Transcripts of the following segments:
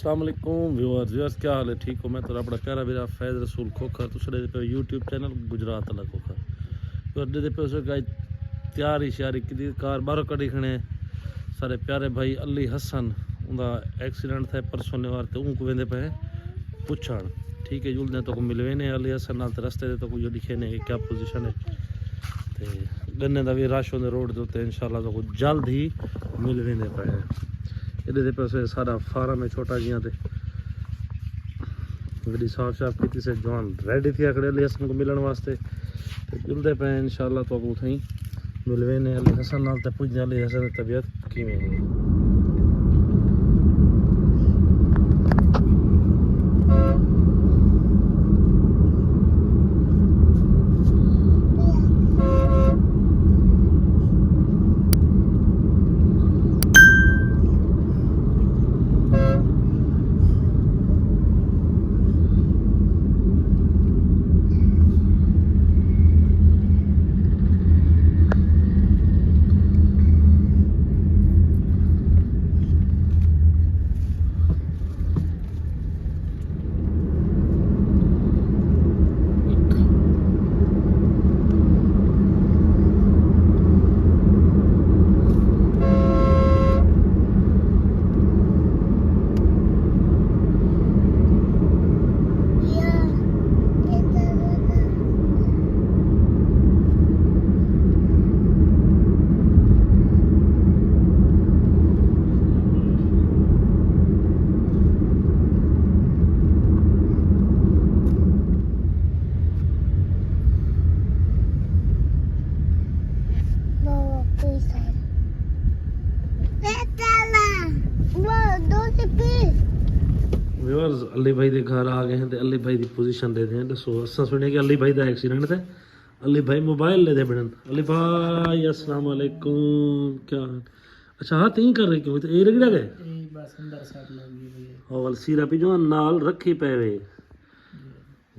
अस्सलाम वालेकुम व्यूअर्स क्या हाल है? ठीक हो? मैं तो अपना प्यारा मेरा फैज़ रसूल खोखर तुसरे पे यूट्यूब चैनल गुजरात वाला खोखर तो अड्डे पे उसे का तैयारी श्यारी की कार बाहरों कड़ी खड़े सारे प्यारे भाई अली हसन उनका एक्सीडेंट था परसों वार तो ऊँक वेंदे पे पुछण ठीक है जुलदे तो को मिलवे ने अली हसन नाल रस्ते तो को जो दिखे ने क्या पोजीशन है ते गन्ने दा भी रश होंदे रोड दे इंशाल्लाह तो को जल्द ही मिल वेंदे पे इधर पे सारा फार्म है छोटा जिया गड्डी साफ साफ की से जवान रेडी थी आकड़े अली हसन को मिलने वास्ते तो जुलते पे इंशाल्लाह तो उठई मिलवे ने अली हसन नाल ते पुज अली हसन की तबीयत किवें है। व्यूअर्स अली भाई के घर आ गए हैं तो अली भाई की पोजीशन दे दें दसो असा सुनिया कि अली भाई का एक्सीडेंट है अली भाई मोबाइल ले दे बनन अली भाई अस्सलाम वालेकुम क्या अच्छा हाथ ही कर रहे क्यों तो ए रगड़ा गए बस अंदर साइड लग गई भैया और सीरा भी जो नाल रखी पे वे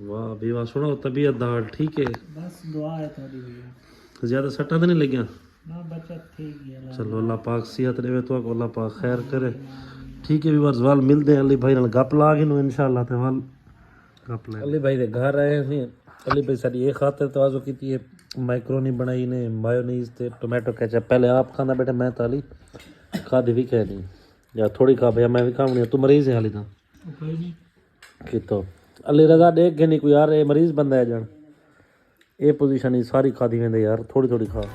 वाह भी वाह सुनो तबीयत दाल ठीक है बस दुआ है थोड़ी भैया ज्यादा सट्टा तो नहीं लगिया ना बचत थी गया चलो अल्लाह पाक सेहत देवे तो अल्लाह पाक खैर करे ठीक है व्यूअर्स वाल मिलते हैं अली भाई नाल गप ला के इंशाल्लाह ते वाल गप ले अली भाई दे घर आए थे अली भाई सारी ये खातिर तवाज़ो की है मैक्रोनी बनाई ने मायोनीज ते टोमेटो केचप पहले आप खाना बेटे मैं ताली खादी भी कह नहीं या थोड़ी खा भैया मैं भी खाऊंगी तू मरीज है हाली था कि तो अली रजा देख के नहीं कोई यार ये मरीज बंदा है जान ये पोजीशन ही सारी खादी वेंदे यार थोड़ी थोड़ी खा